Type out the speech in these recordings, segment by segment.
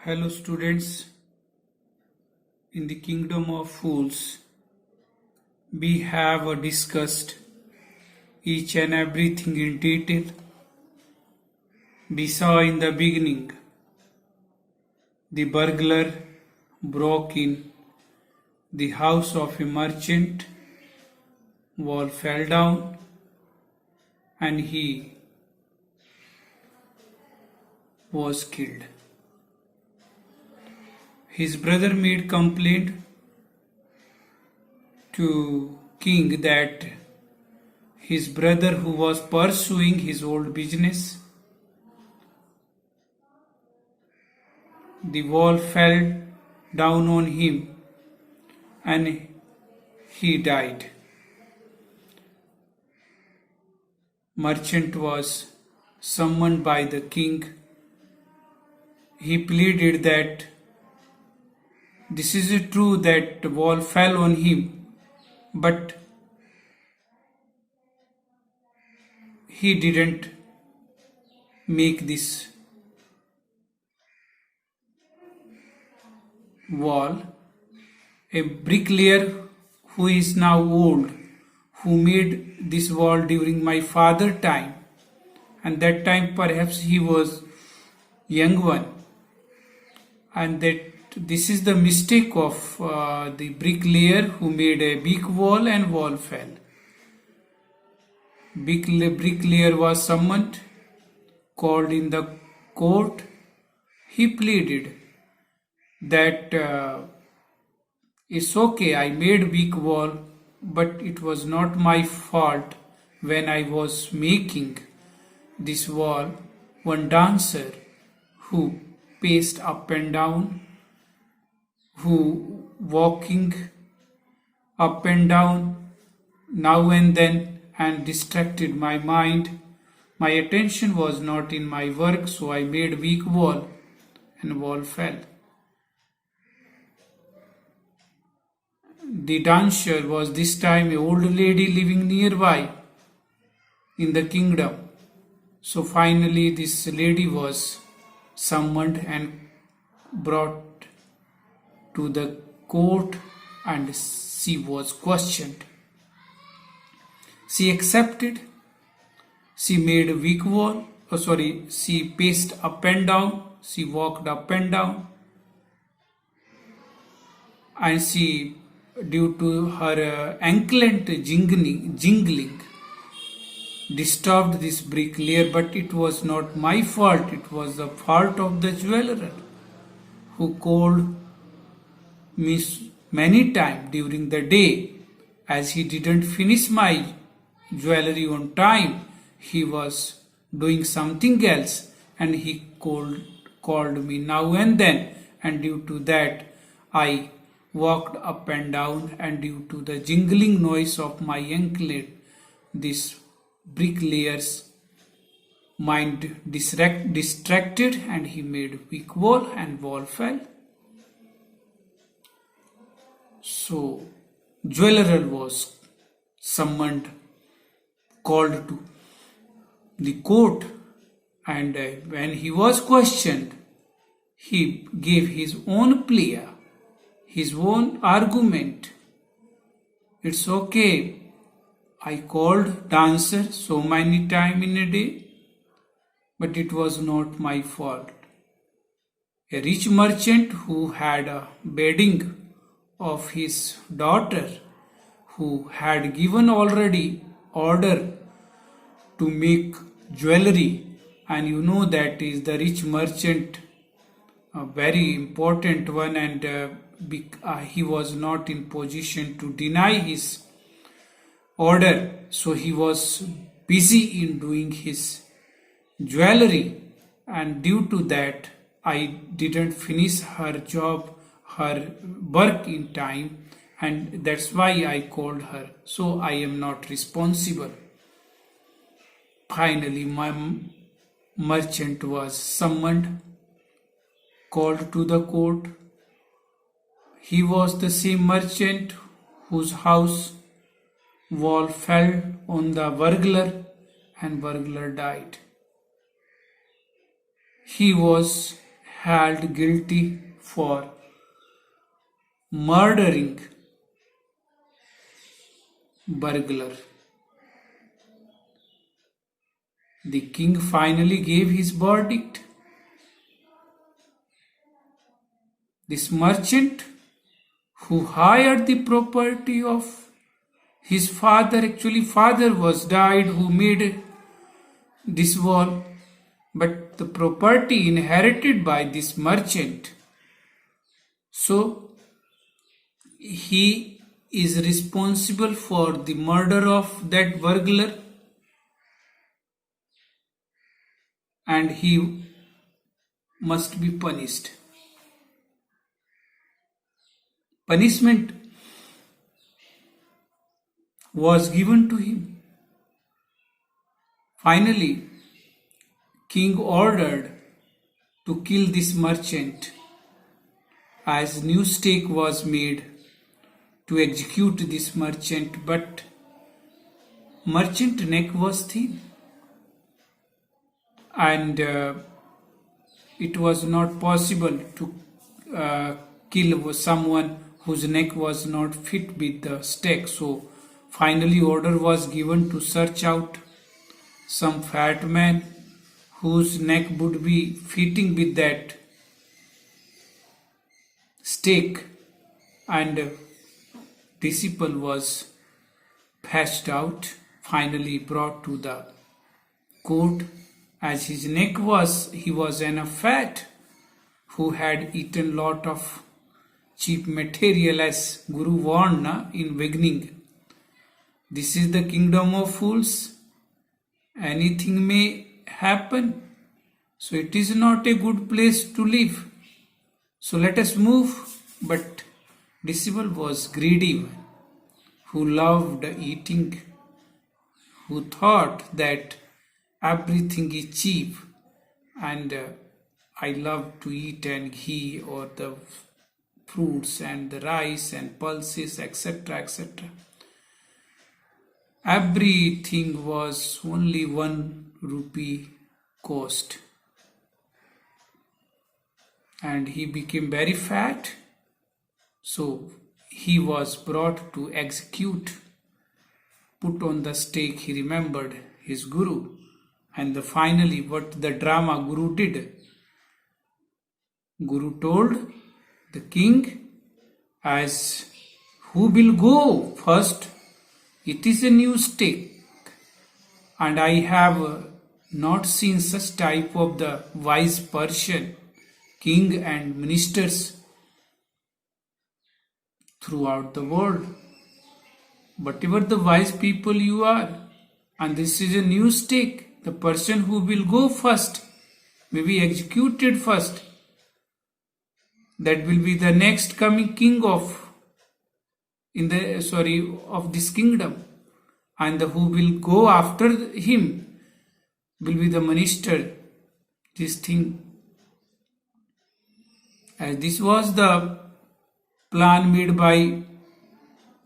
Hello students, in the kingdom of fools, we have discussed each and everything in detail. We saw in the beginning, the burglar broke in the house of a merchant, wall fell down and he was killed. His brother made complaint to king that his brother, who was pursuing his old business, the wall fell down on him and he died. Merchant was summoned by the king. He pleaded that this is true that the wall fell on him, but he didn't make this wall. A bricklayer who is now old, who made this wall during my father's time, and that time perhaps he was young one, and that this is the mistake of the bricklayer who made a big wall and wall fell. Bricklayer was summoned, called in the court. He pleaded that it's okay, I made big wall, but it was not my fault. When I was making this wall, one dancer who paced up and down, who walking up and down now and then and distracted my mind. My attention was not in my work, so I made weak wall and wall fell. The dancer was this time an old lady living nearby in the kingdom. So finally this lady was summoned and brought to the court and she was questioned. She accepted. She made a weak wall. She paced up and down. She walked up and down. And she, due to her anklet jingling, disturbed this bricklayer, but it was not my fault. It was the fault of the jeweler who called me many times during the day. As he didn't finish my jewelry on time, he was doing something else and he called me now and then, and due to that I walked up and down, and due to the jingling noise of my anklet, this bricklayer's mind distracted and he made weak wall and wall fell. So jeweler was summoned, called to the court, and when he was questioned, he gave his own plea, his own argument. It's okay, I called dancer so many times in a day, but it was not my fault. A rich merchant who had a wedding of his daughter, who had given already order to make jewelry, and you know that is the rich merchant, a very important one, and he was not in position to deny his order, so he was busy in doing his jewelry, and due to that I didn't finish her job, her work in time, and that's why I called her, so I am not responsible. Finally my merchant was summoned, called to the court. He was the same merchant whose house wall fell on the burglar and burglar died. He was held guilty for murdering burglar. The king finally gave his verdict. This merchant who hired the property of his father, actually father was died who made this wall, but the property inherited by this merchant. So he is responsible for the murder of that burglar, and he must be punished. Punishment was given to him. Finally, king ordered to kill this merchant, as new stake was made to execute this merchant, but merchant neck was thin, and it was not possible to kill someone whose neck was not fit with the stake. So finally order was given to search out some fat man whose neck would be fitting with that stake, and disciple was patched out, finally brought to the court. As his neck he was enough fat, who had eaten lot of cheap material, as Guru warned in beginning. This is the kingdom of fools. Anything may happen. So it is not a good place to live. So let us move. But disciple was greedy, who loved eating, who thought that everything is cheap, and I love to eat and ghee or the fruits and the rice and pulses, etc., etc. Everything was only 1 rupee cost, and he became very fat. So he was brought to execute, put on the stake. He remembered his guru, and finally what the drama Guru did. Guru told the king, as who will go first? It is a new stake, and I have not seen such type of the wise Persian king and ministers throughout the world. Whatever the wise people you are, and this is a new stake, the person who will go first may be executed first. That will be the next coming king of this kingdom, and who will go after him will be the minister. This thing, as this was the plan made by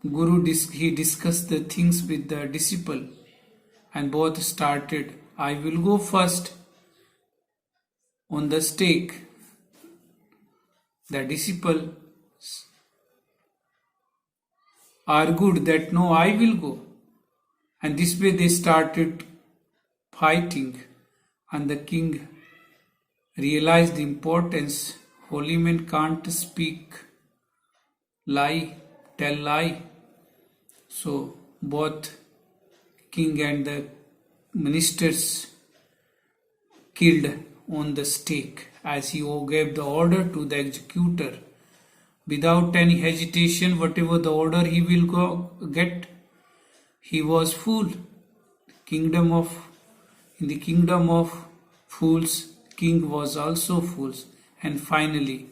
Guru, he discussed the things with the disciple, and both started. I will go first on the stake. The disciple argued that no, I will go. And this way they started fighting, and the king realized the importance. Holy men can't speak lie, tell lie. So both king and the ministers killed on the stake, as he gave the order to the executor. Without any hesitation, whatever the order he will get, he was fool. In the kingdom of fools, king was also fools. And finally,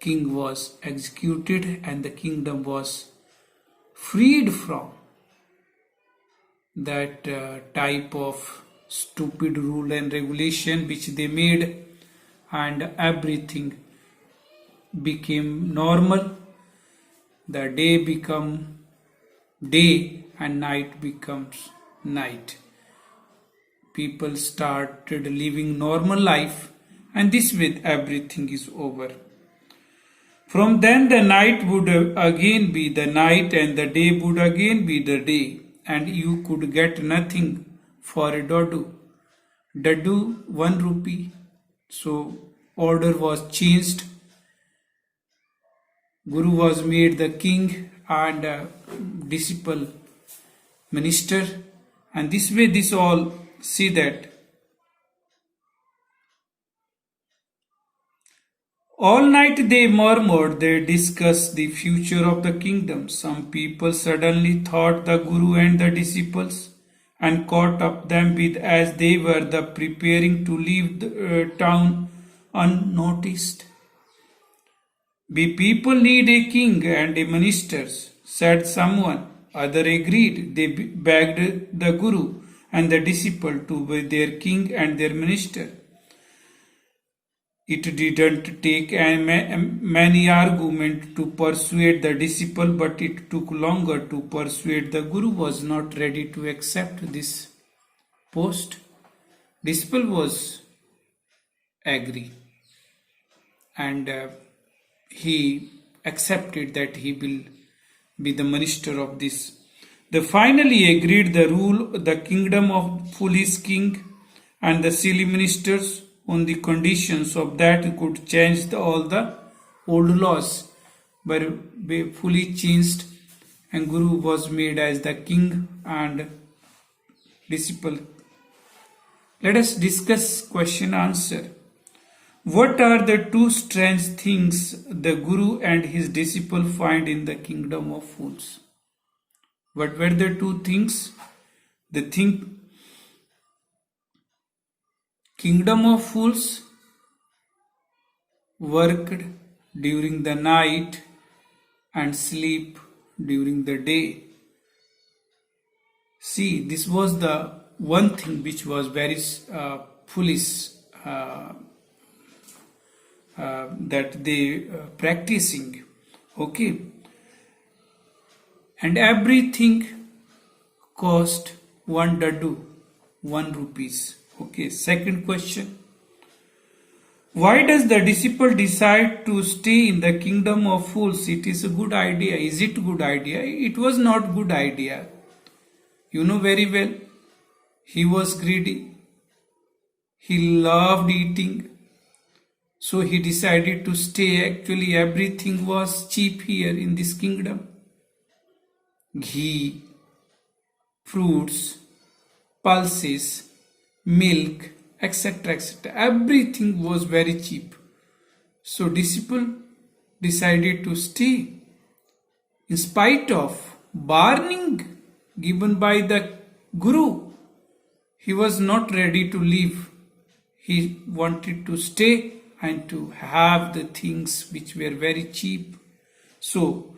king was executed, and the kingdom was freed from that type of stupid rule and regulation which they made, and everything became normal. The day become day and night becomes night. People started living normal life, and this way everything is over. From then the night would again be the night and the day would again be the day, and you could get nothing for a dadu. Dadu 1 rupee. So order was changed. Guru was made the king and disciple minister, and this way this all see that all night they murmured, they discussed the future of the kingdom. Some people suddenly thought the Guru and the disciples and caught up them with as they were the preparing to leave the town unnoticed. We people need a king and a minister, said someone. Other agreed. They begged the Guru and the disciple to be their king and their minister. It didn't take many arguments to persuade the disciple, but it took longer to persuade the Guru was not ready to accept this post. Disciple was agree, and he accepted that he will be the minister of this. They finally agreed the rule the kingdom of foolish king and the silly ministers on the conditions of that could change all the old laws were fully changed, and Guru was made as the king and disciple. Let us discuss question answer. What are the two strange things the Guru and his disciple find in the kingdom of fools? What were the two things? The thing kingdom of fools worked during the night and sleep during the day. See, this was the one thing which was very foolish that they practicing. Okay, and everything cost 1 dadu, 1 rupees. Okay, second question. Why does the disciple decide to stay in the kingdom of fools? It is a good idea. Is it a good idea? It was not good idea. You know very well. He was greedy. He loved eating. So he decided to stay. Actually, everything was cheap here in this kingdom. Ghee, fruits, pulses, milk, etc., etc. Everything was very cheap. So disciple decided to stay in spite of warning given by the Guru. He was not ready to leave. He wanted to stay and to have the things which were very cheap. So,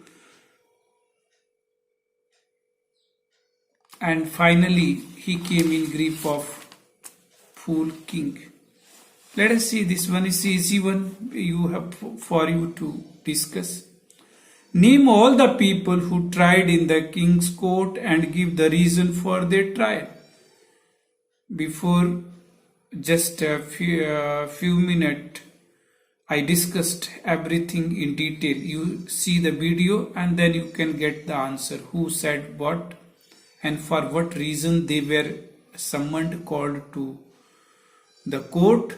and finally he came in grief of fool king. Let us see, this one is easy one you have for you to discuss. Name all the people who tried in the king's court and give the reason for their trial. Before just a few minutes, I discussed everything in detail. You see the video and then you can get the answer. Who said what and for what reason they were summoned, called to the court,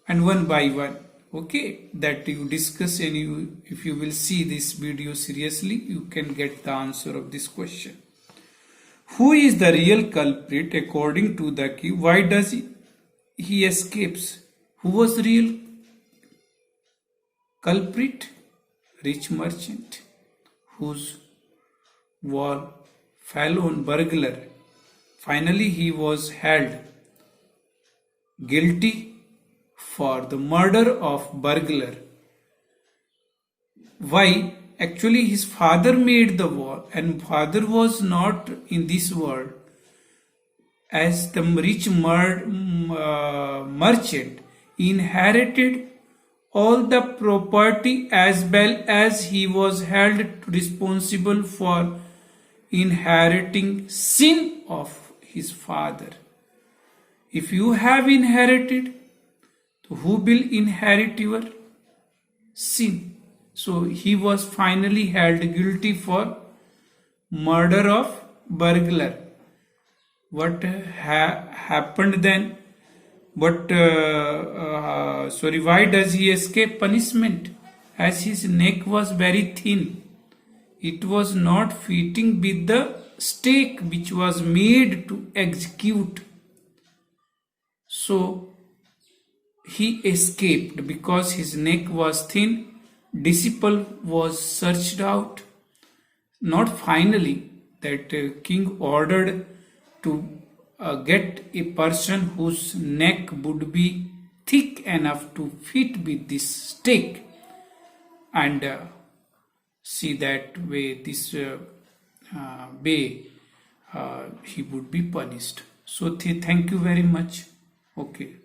and one by one. Okay, that you discuss, and you, if you will see this video seriously, you can get the answer of this question. Who is the real culprit according to the king? Why does he escapes? Who was the real culprit? Rich merchant whose wall fell on burglar. Finally he was held guilty for the murder of burglar. Why? Actually his father made the wall, and father was not in this world. As the rich merchant inherited all the property, as well as he was held responsible for inheriting sin of his father. If you have inherited, who will inherit your sin? So he was finally held guilty for murder of burglar. What happened then? Why does he escape punishment? As his neck was very thin, it was not fitting with the stake which was made to execute. So he escaped because his neck was thin. Disciple was searched out. Not finally, that king ordered to get a person whose neck would be thick enough to fit with this stake, and see that way this way he would be punished. So thank you very much. Okay.